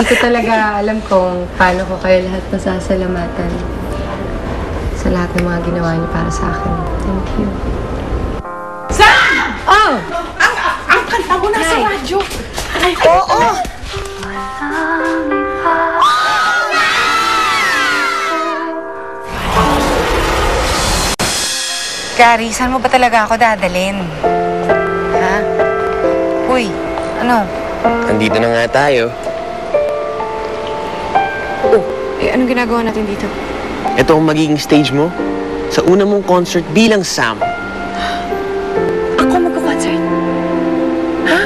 ko talaga alam kung paano ko kayo lahat masasalamatan sa lahat ng mga ginawa niyo para sa akin. Thank you. Sam! Oh! Ang kanta mo nasa radyo. Ay, Oo! Gary, saan mo ba talaga ako dadalhin? Ha? Uy, ano? Andito na nga tayo. Oh, anong ginagawa natin dito? Ito ang magiging stage mo sa una mong concert bilang Sam. Ako magka-concert? Ha?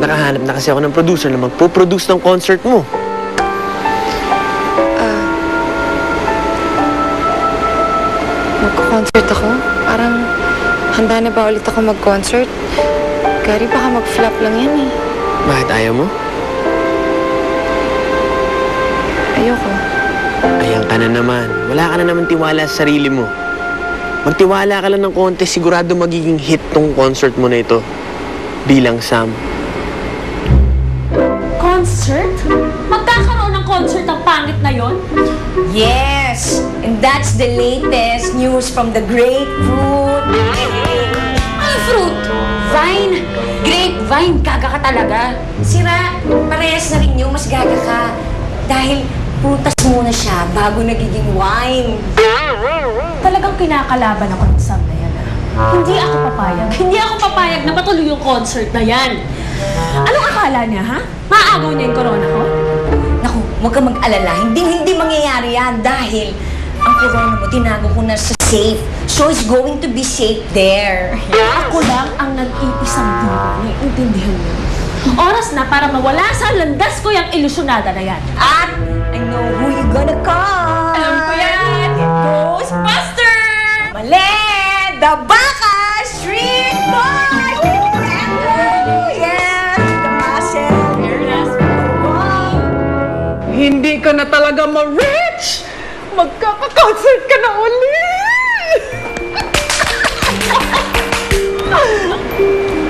Nakahanap na kasi ako ng producer na magpo-produce ng concert mo. Magka-concert ako? Parang handa na ba ulit ako mag-concert? Gary, baka mag-flop lang yan eh. Bakit ayaw mo? Ayoko. Ayan ka na naman. Wala ka na naman tiwala sa sarili mo. Magtiwala ka lang ng konti, sigurado magiging hit tong concert mo na ito. Bilang Sam. concert? Magkakaroon ng concert ang pangit na yon? Yes! And that's the latest news from the grapefruit. Ay, fruit! Vine! Grapevine! Gaga ka talaga. Sira, parehas na rin yung mas gaga ka. Dahil prutas muna siya bago nagiging wine. Talagang kinakalaban ako ng Sam na yan, Hindi ako papayag. Hindi ako papayag na patuloy yung concert na yan. Anong akala niya, ha? Maagaw niya yung corona ko? Naku, huwag kang mag-alala. Hindi mangyayari yan dahil ang corona mo tinago ko na sa safe. So it's going to be safe there. Ako lang ang nag-iisang diwa. Naiintindihan mo. Oras na para mawala sa landas ko yung ilusyonada na yan. At I know who you gonna call. Alam ko yan! Ghostbuster! Mali! The Baka Street Boys! Yes! The muscle! Wow! Hindi ka na talaga ma-rich! Magkaka-concert ka na uli!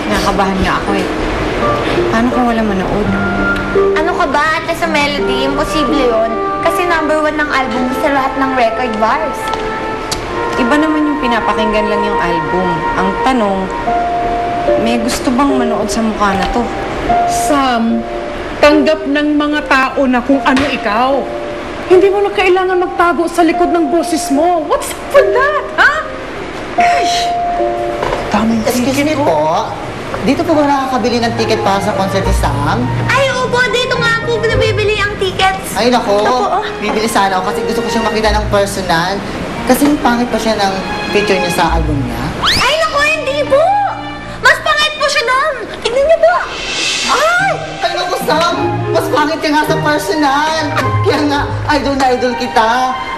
Kinakabahan nga ako eh. Paano kung wala manood? Ano ka ba, Ate sa Melody? Imposible yun. Kasi #1 ng album sa lahat ng record bars. Iba naman yung pinapakinggan lang yung album. Ang tanong, may gusto bang manood sa mukha na to? Sam, tanggap ng mga tao na kung ano ikaw. Hindi mo na kailangan magtago sa likod ng boses mo. What's up with that, ha? Gosh! Daming Excuse me po, dito po ba nakakabili ng ticket para sa concert ni Sam? Ay, opo, dito nga po nabibili ang tickets. Ay nako, bibili sana ako kasi gusto ko siyang makita ng personal. Kasi pangit pa siya ng picture niya sa album niya. Ay, naku, hindi po. Mas pangit po siya doon. Tignan niyo po. Ay! Ay naku Sam, mas pangit ka nga sa personal. Kaya nga, idol na idol kita.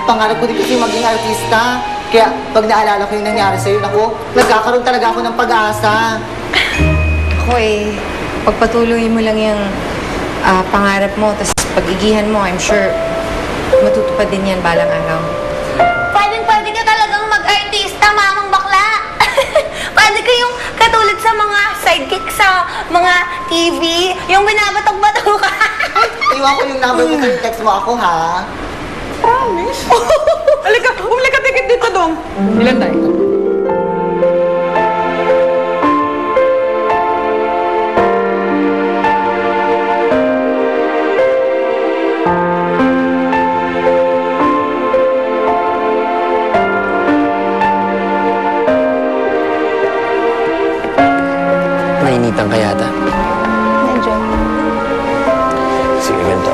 Pangarap ko din kasi maging artista. Kaya pag naalala ko yung nangyari sa'yo, naku, nagkakaroon talaga ako ng pag-asa. Ako eh, pagpatuloy mo lang yung pangarap mo, tapos pag-igihan mo, I'm sure matutupad din yan balang araw. Pwede ka talagang mag-artista, mamang bakla. Pwede kayong katulad sa mga sidekick sa mga TV, yung binabatok-batok ka. Iwan ko yung number mo kung text mo ako, ha? promise. Halika, bumili ka ticket dito, Dong. Ilan tayo? Nainitan ka yata. Medyo. Sige, ganito.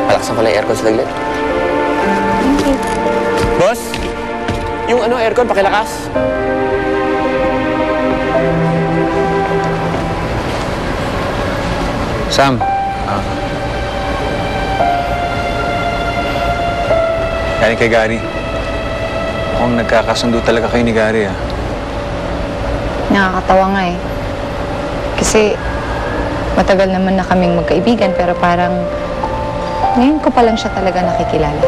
Palaksan ko lang yung aircon sa taglit. Boss? Yung aircon, pakilakas. Sam. Galing kay Gary. Mukhang nagkakasundo talaga kayo ni Gary, Nakakatawa nga eh. Kasi matagal naman na kaming magkaibigan pero parang ngayon ko pa lang siya talaga nakikilala.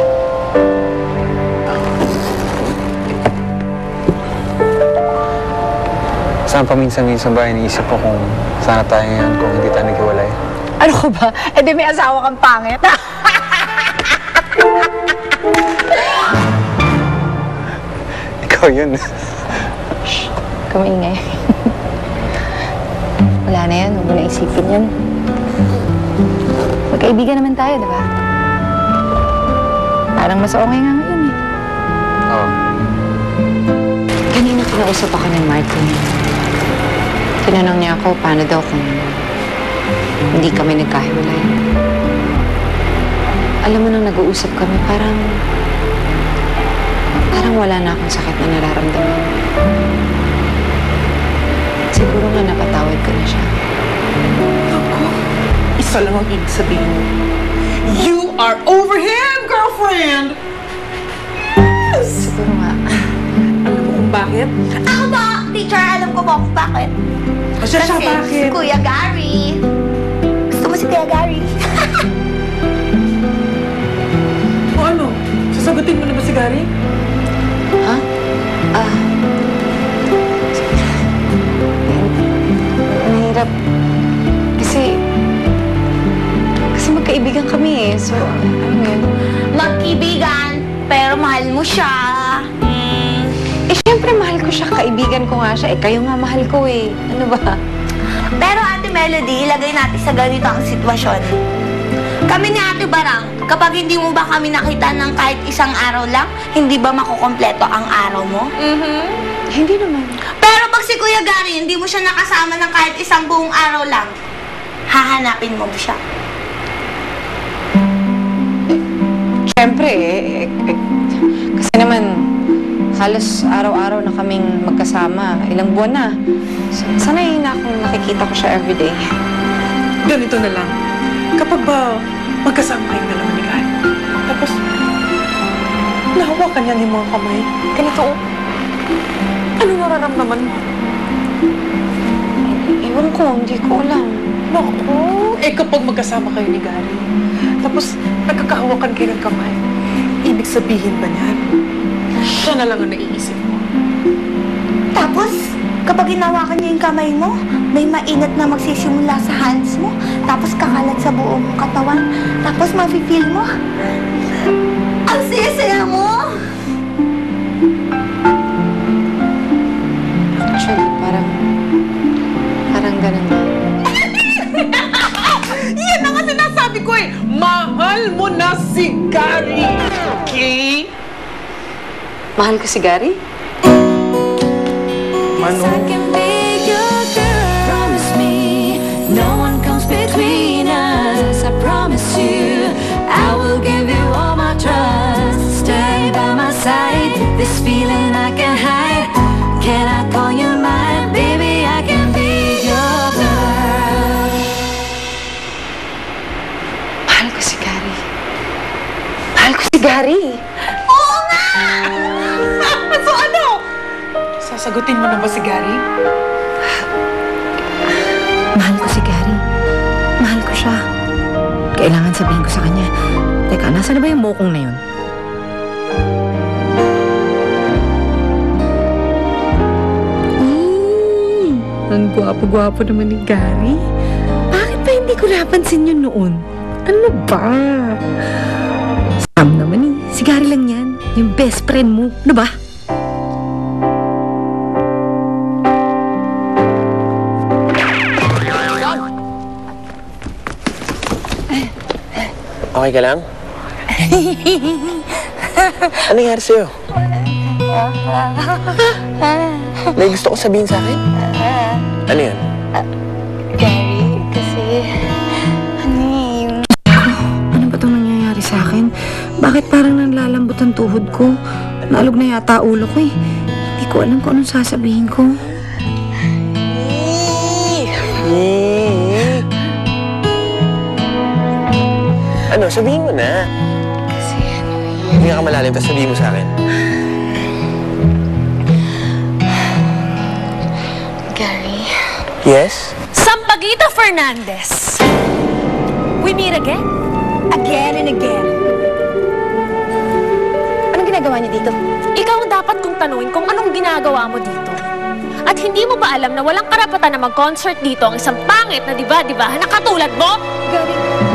Saan paminsan-minsan ba iniisip ko kung sana tayo ngayon kung hindi tayo naghiwalay? Ano ko ba? Eh di may asawa kang pangit. Ikaw yun. Kumaingay. Wala na yan. Huwag mo na isipin yan. Magkaibigan naman tayo, di ba? Parang mas okay nga ngayon eh. Oo. Kanina kinausap ako ni Martin. Tinanong niya ako paano daw kung hindi kami nagkahiwalay. Alam mo nang nag-uusap kami, parang wala na akong sakit na nararamdaman. Siguro nga napatawad ko na siya. Ako, isa lang ang ibig sabihin mo. You are over him, girlfriend! Yes! Siguro nga. Alam mo kung bakit? Ako ba? Teacher, alam ko ba kung bakit? Siya, bakit? Si Kuya Gary. Gusto mo si Kuya Gary? O ano? Sasagutin mo na ba si Gary? Ha? Mahirap. Kasi magkaibigan kami eh. So, ano yun? Magkibigan, pero mahal mo siya. Eh, syempre mahal ko siya. Kaibigan ko nga siya. Eh, kayo nga mahal ko eh. Ano ba? Pero Ate Melody, ilagay natin sa ganito ang sitwasyon. Kami ni Ate Barang, kapag hindi mo ba kami nakita ng kahit isang araw lang, hindi ba makukompleto ang araw mo? Hindi naman. Pero pag si Kuya Gary, hindi mo siya nakasama ng kahit isang buong araw lang, hahanapin mo siya. Syempre kasi naman halos araw-araw na kaming magkasama. Ilang buwan na. Sanay na akong nakikita ko siya everyday. Ganito na lang. Kapag ba magkasama kayong dalawa ni Gary, tapos nahawakan niya yung mga kamay, ganito, ano nararamdaman mo? Ewan ko, hindi ko alam. Naku, eh kapag magkasama kayo ni Gary, tapos nagkakahawakan kayo ng kamay, ibig sabihin ba niyan? Siya na lang ang naiisip mo. Tapos, kapag hinawakan niya yung kamay mo, may mainit na magsisimula sa hands mo, tapos kakalat sa buong katawan, tapos mafe-feel mo, ang saya-saya mo! Actually, parang ganun na. Yan na nga sinasabi ko eh! Mahal mo na si Gary! Okay? Mahal ko si Gary? Mano? This feeling I can hide. Can I call you mine? Baby, I can be your girl. Mahal ko si Gary. Mahal ko si Gary! Oo nga! So ano? Sasagutin mo na ba si Gary? Mahal ko si Gary. Mahal ko siya. Kailangan sabihin ko sa kanya. Teka, nasa na ba yung mokong na yun? Ang gwapo-gwapo naman ni Gary. Bakit ba hindi ko napansin yun noon? Ano ba? Sam naman eh. Si Gary lang yan. Yung best friend mo. Ano ba? Okay ka lang? Ano nangyari sa'yo? May gusto ko sabihin sa akin? Ano yan? Gary, kasi... Ano ba itong nangyayari sa akin? Bakit parang nanlalambot ang tuhod ko? Naalog na yata ulo ko eh. Hindi ko alam kung anong sasabihin ko. Ano? Sabihin mo na. Kasi ano eh... Hindi ka malalim, tapos sabihin mo sa akin. Gary... Yes? Sampaguita Fernandez. We meet again? Again and again. Anong ginagawa niyo dito? Ikaw ang dapat kong tanungin kung anong ginagawa mo dito. At At hindi mo ba alam na walang karapatan na mag-concert dito ang isang pangit na diba na katulad mo? Gary,